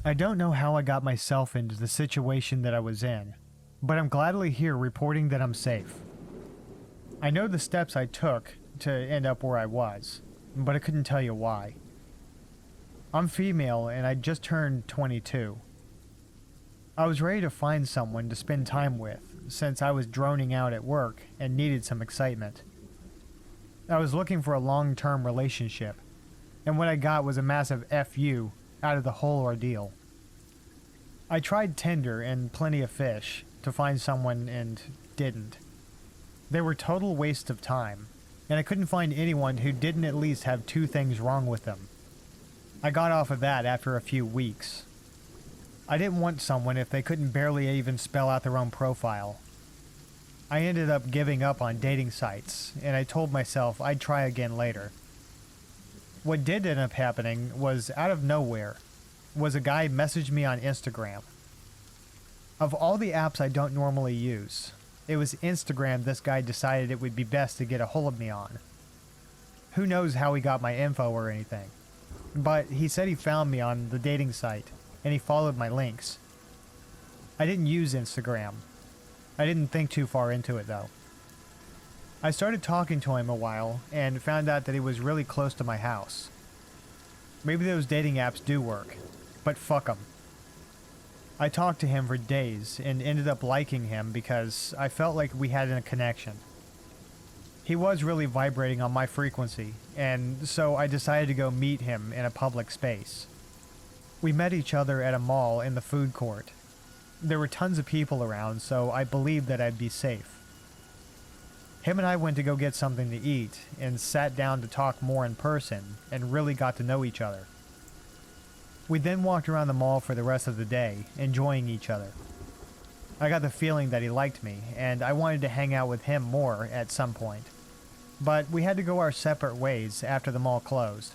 I don't know how I got myself into the situation that I was in, but I'm gladly here reporting that I'm safe. I know the steps I took to end up where I was, but I couldn't tell you why. I'm female and I just turned 22. I was ready to find someone to spend time with, since I was droning out at work and needed some excitement. I was looking for a long-term relationship, and what I got was a massive FU out of the whole ordeal. I tried Tinder and Plenty of Fish to find someone and didn't. They were total waste of time, and I couldn't find anyone who didn't at least have two things wrong with them. I got off of that after a few weeks. I didn't want someone if they couldn't barely even spell out their own profile. I ended up giving up on dating sites, and I told myself I'd try again later. What did end up happening was, out of nowhere, was a guy messaged me on Instagram. Of all the apps I don't normally use, it was Instagram this guy decided it would be best to get a hold of me on. Who knows how he got my info or anything, but he said he found me on the dating site, and he followed my links. I didn't use Instagram. I didn't think too far into it though. I started talking to him a while and found out that he was really close to my house. Maybe those dating apps do work, but fuck them. I talked to him for days and ended up liking him because I felt like we had a connection. He was really vibrating on my frequency, and so I decided to go meet him in a public space. We met each other at a mall in the food court. There were tons of people around, so I believed that I'd be safe. Him and I went to go get something to eat and sat down to talk more in person and really got to know each other. We then walked around the mall for the rest of the day, enjoying each other. I got the feeling that he liked me, and I wanted to hang out with him more at some point. But we had to go our separate ways after the mall closed.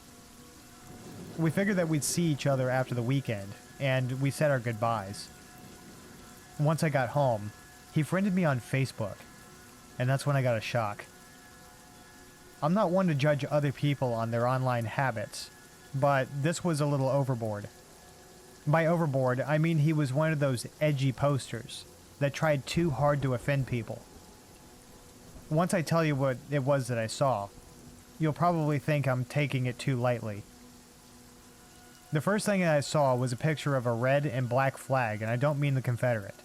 We figured that we'd see each other after the weekend, and we said our goodbyes. Once I got home, he friended me on Facebook, and that's when I got a shock. I'm not one to judge other people on their online habits, but this was a little overboard. By overboard, I mean he was one of those edgy posters that tried too hard to offend people. Once I tell you what it was that I saw, you'll probably think I'm taking it too lightly. The first thing that I saw was a picture of a red and black flag, and I don't mean the Confederate.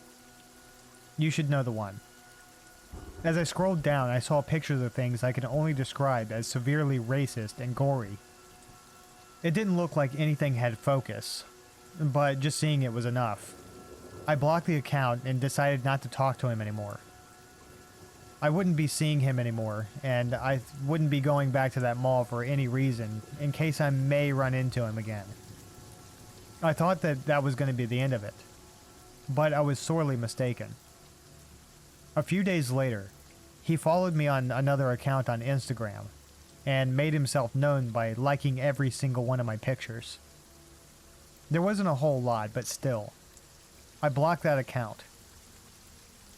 You should know the one. As I scrolled down, I saw pictures of things I can only describe as severely racist and gory. It didn't look like anything had focus, but just seeing it was enough. I blocked the account and decided not to talk to him anymore. I wouldn't be seeing him anymore, and I wouldn't be going back to that mall for any reason, in case I may run into him again. I thought that that was going to be the end of it, but I was sorely mistaken. A few days later, he followed me on another account on Instagram, and made himself known by liking every single one of my pictures. There wasn't a whole lot, but still. I blocked that account.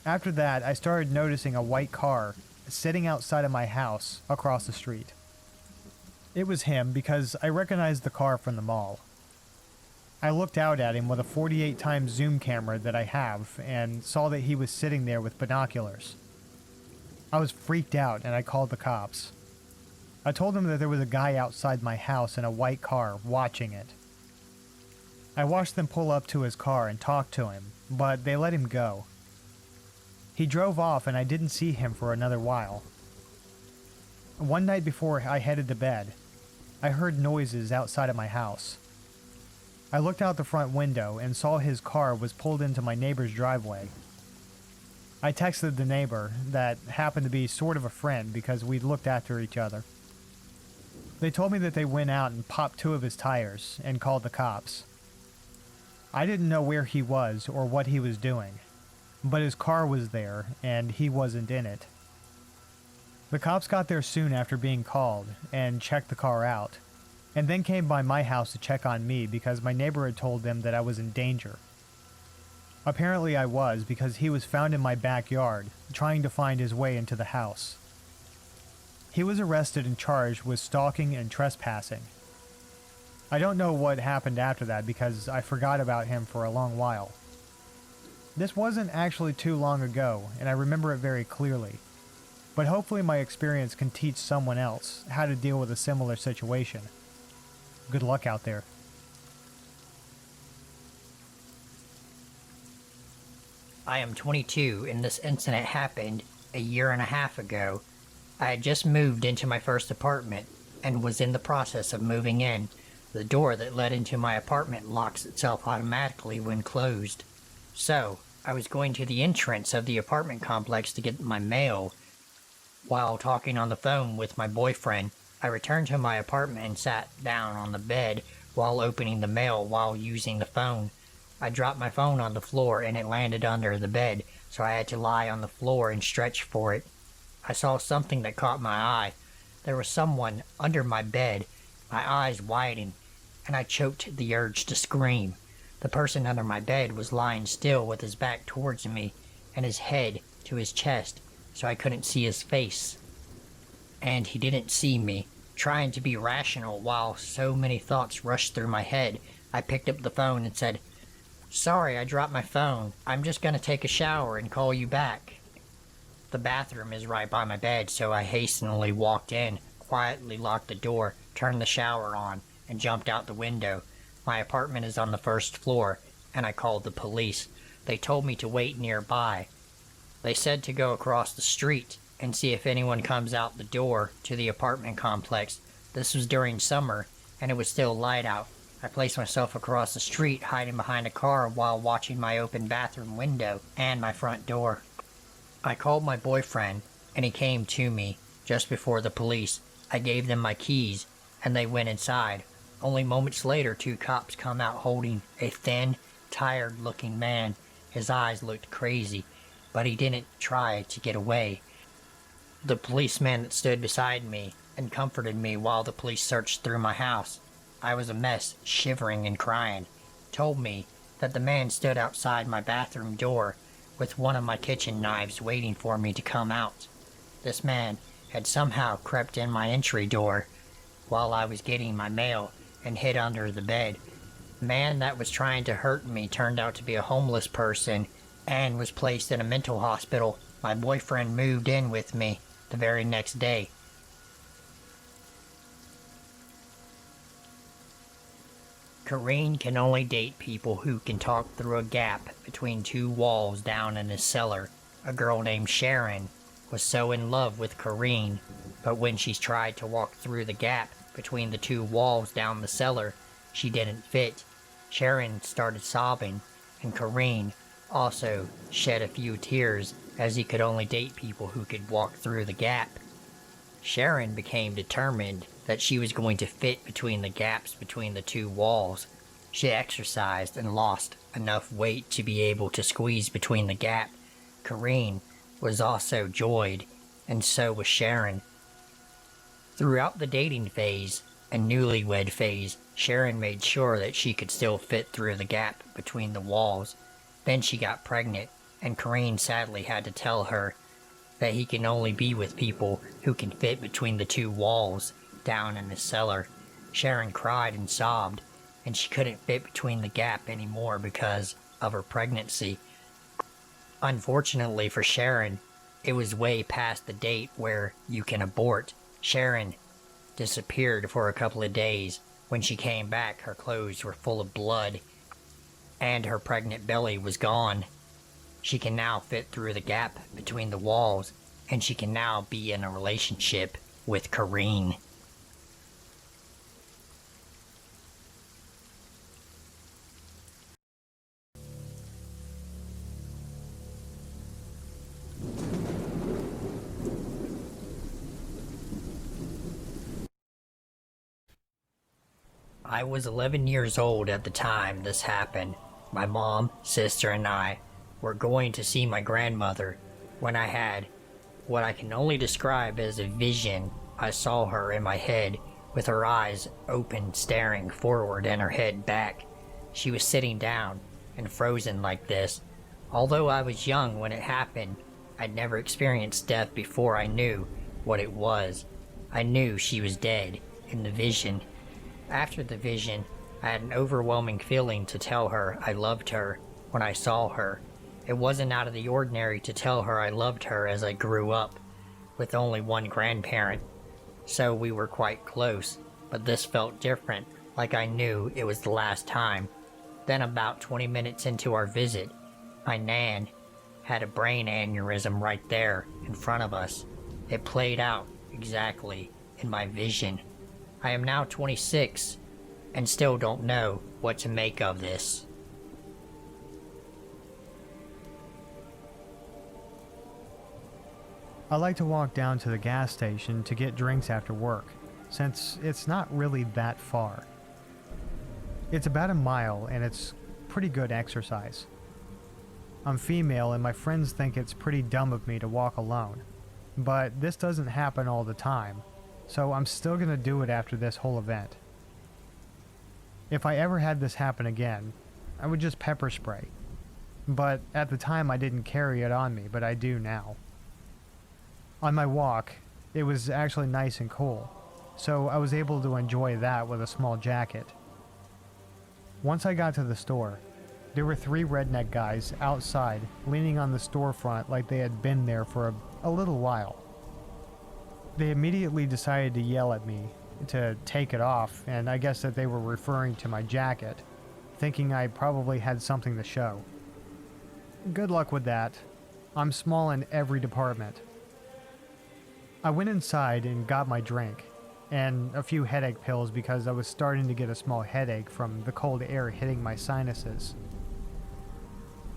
After that, I started noticing a white car sitting outside of my house across the street. It was him because I recognized the car from the mall. I looked out at him with a 48 times zoom camera that I have and saw that he was sitting there with binoculars. I was freaked out and I called the cops. I told them that there was a guy outside my house in a white car watching it. I watched them pull up to his car and talk to him, but they let him go. He drove off and I didn't see him for another while. One night before I headed to bed, I heard noises outside of my house. I looked out the front window and saw his car was pulled into my neighbor's driveway. I texted the neighbor that happened to be sort of a friend because we'd looked after each other. They told me that they went out and popped 2 of his tires and called the cops. I didn't know where he was or what he was doing, but his car was there and he wasn't in it. The cops got there soon after being called and checked the car out, and then came by my house to check on me because my neighbor had told them that I was in danger. Apparently I was, because he was found in my backyard trying to find his way into the house. He was arrested and charged with stalking and trespassing. I don't know what happened after that because I forgot about him for a long while. This wasn't actually too long ago, and I remember it very clearly. But hopefully my experience can teach someone else how to deal with a similar situation. Good luck out there. I am 22 and this incident happened a year and a half ago. I had just moved into my first apartment and was in the process of moving in. The door that led into my apartment locks itself automatically when closed. So, I was going to the entrance of the apartment complex to get my mail. While talking on the phone with my boyfriend, I returned to my apartment and sat down on the bed while opening the mail while using the phone. I dropped my phone on the floor and it landed under the bed, so I had to lie on the floor and stretch for it. I saw something that caught my eye. There was someone under my bed. My eyes widened, and I choked the urge to scream. The person under my bed was lying still with his back towards me and his head to his chest, so I couldn't see his face. And he didn't see me. Trying to be rational while so many thoughts rushed through my head, I picked up the phone and said, "Sorry, I dropped my phone. I'm just gonna take a shower and call you back." The bathroom is right by my bed, so I hastily walked in, quietly locked the door, turned the shower on, and jumped out the window. My apartment is on the first floor, and I called the police. They told me to wait nearby. They said to go across the street and see if anyone comes out the door to the apartment complex. This was during summer, and it was still light out. I placed myself across the street, hiding behind a car while watching my open bathroom window and my front door. I called my boyfriend, and he came to me just before the police. I gave them my keys, and they went inside. Only moments later, 2 cops come out holding a thin, tired-looking man. His eyes looked crazy, but he didn't try to get away. The policeman that stood beside me and comforted me while the police searched through my house. I was a mess, shivering and crying. Told me that the man stood outside my bathroom door with one of my kitchen knives waiting for me to come out. This man had somehow crept in my entry door while I was getting my mail and hid under the bed. The man that was trying to hurt me turned out to be a homeless person and was placed in a mental hospital. My boyfriend moved in with me the very next day. Kareen can only date people who can talk through a gap between 2 walls down in his cellar. A girl named Sharon was so in love with Kareen, but when she tried to walk through the gap between the 2 walls down the cellar, she didn't fit. Sharon started sobbing, and Kareen also shed a few tears as he could only date people who could walk through the gap. Sharon became determined that she was going to fit between the gaps between the 2 walls. She exercised and lost enough weight to be able to squeeze between the gap. Kareen was also joyed, and so was Sharon. Throughout the dating phase and newlywed phase, Sharon made sure that she could still fit through the gap between the walls. Then she got pregnant, and Kareen sadly had to tell her that he can only be with people who can fit between the 2 walls down in the cellar. Sharon cried and sobbed, and she couldn't fit between the gap anymore because of her pregnancy. Unfortunately for Sharon, it was way past the date where you can abort. Sharon disappeared for a couple of days. When she came back, her clothes were full of blood, and her pregnant belly was gone. She can now fit through the gap between the walls, and she can now be in a relationship with Kareen. I was 11 years old at the time this happened. My mom, sister, and I were going to see my grandmother when I had what I can only describe as a vision. I saw her in my head with her eyes open, staring forward and her head back. She was sitting down and frozen like this. Although I was young when it happened, I'd never experienced death before I knew what it was. I knew she was dead in the vision. After the vision, I had an overwhelming feeling to tell her I loved her when I saw her. It wasn't out of the ordinary to tell her I loved her as I grew up, with only one grandparent, so we were quite close, but this felt different, like I knew it was the last time. Then about 20 minutes into our visit, my Nan had a brain aneurysm right there in front of us. It played out exactly in my vision. I am now 26 and still don't know what to make of this. I like to walk down to the gas station to get drinks after work, since it's not really that far. It's about a mile and it's pretty good exercise. I'm female and my friends think it's pretty dumb of me to walk alone, but this doesn't happen all the time, so I'm still gonna do it after this whole event. If I ever had this happen again, I would just pepper spray, but at the time I didn't carry it on me, but I do now. On my walk, it was actually nice and cool, so I was able to enjoy that with a small jacket. Once I got to the store, there were 3 redneck guys outside leaning on the storefront like they had been there for a little while. They immediately decided to yell at me to take it off, and I guess that they were referring to my jacket, thinking I probably had something to show. Good luck with that. I'm small in every department. I went inside and got my drink, and a few headache pills because I was starting to get a small headache from the cold air hitting my sinuses.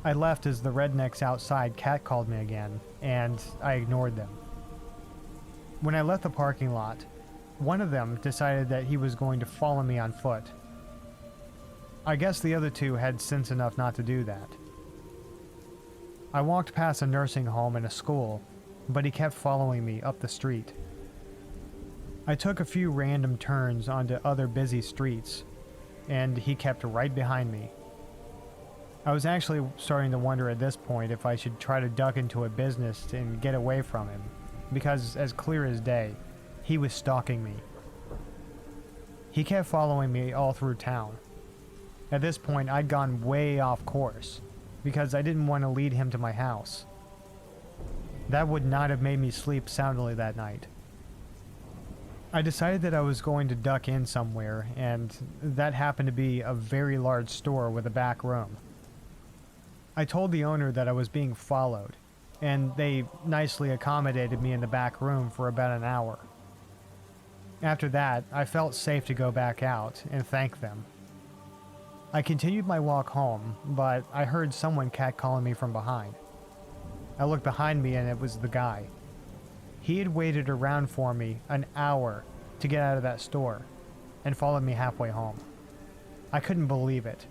I left as the rednecks outside catcalled me again, and I ignored them. When I left the parking lot, one of them decided that he was going to follow me on foot. I guess the other 2 had sense enough not to do that. I walked past a nursing home and a school, but he kept following me up the street. I took a few random turns onto other busy streets, and he kept right behind me. I was actually starting to wonder at this point if I should try to duck into a business and get away from him, because as clear as day, he was stalking me. He kept following me all through town. At this point, I'd gone way off course, because I didn't want to lead him to my house. That would not have made me sleep soundly that night. I decided that I was going to duck in somewhere, and that happened to be a very large store with a back room. I told the owner that I was being followed, and they nicely accommodated me in the back room for about an hour. After that, I felt safe to go back out and thank them. I continued my walk home, but I heard someone catcalling me from behind. I looked behind me and it was the guy. He had waited around for me an hour to get out of that store and followed me halfway home. I couldn't believe it.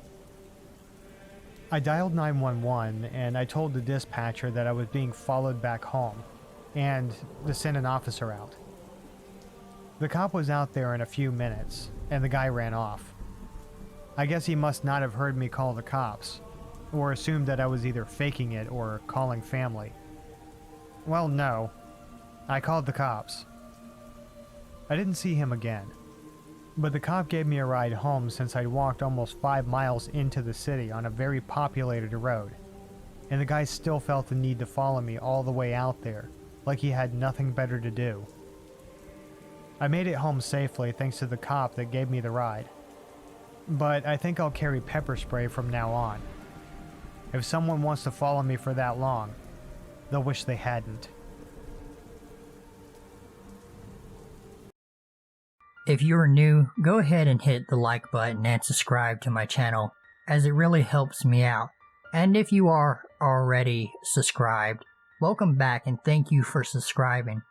I dialed 911 and I told the dispatcher that I was being followed back home and to send an officer out. The cop was out there in a few minutes and the guy ran off. I guess he must not have heard me call the cops, or assumed that I was either faking it or calling family. Well, no. I called the cops. I didn't see him again, but the cop gave me a ride home since I'd walked almost 5 miles into the city on a very populated road, and the guy still felt the need to follow me all the way out there, like he had nothing better to do. I made it home safely thanks to the cop that gave me the ride, but I think I'll carry pepper spray from now on. If someone wants to follow me for that long, they'll wish they hadn't. If you're new, go ahead and hit the like button and subscribe to my channel, as it really helps me out. And if you are already subscribed, welcome back and thank you for subscribing.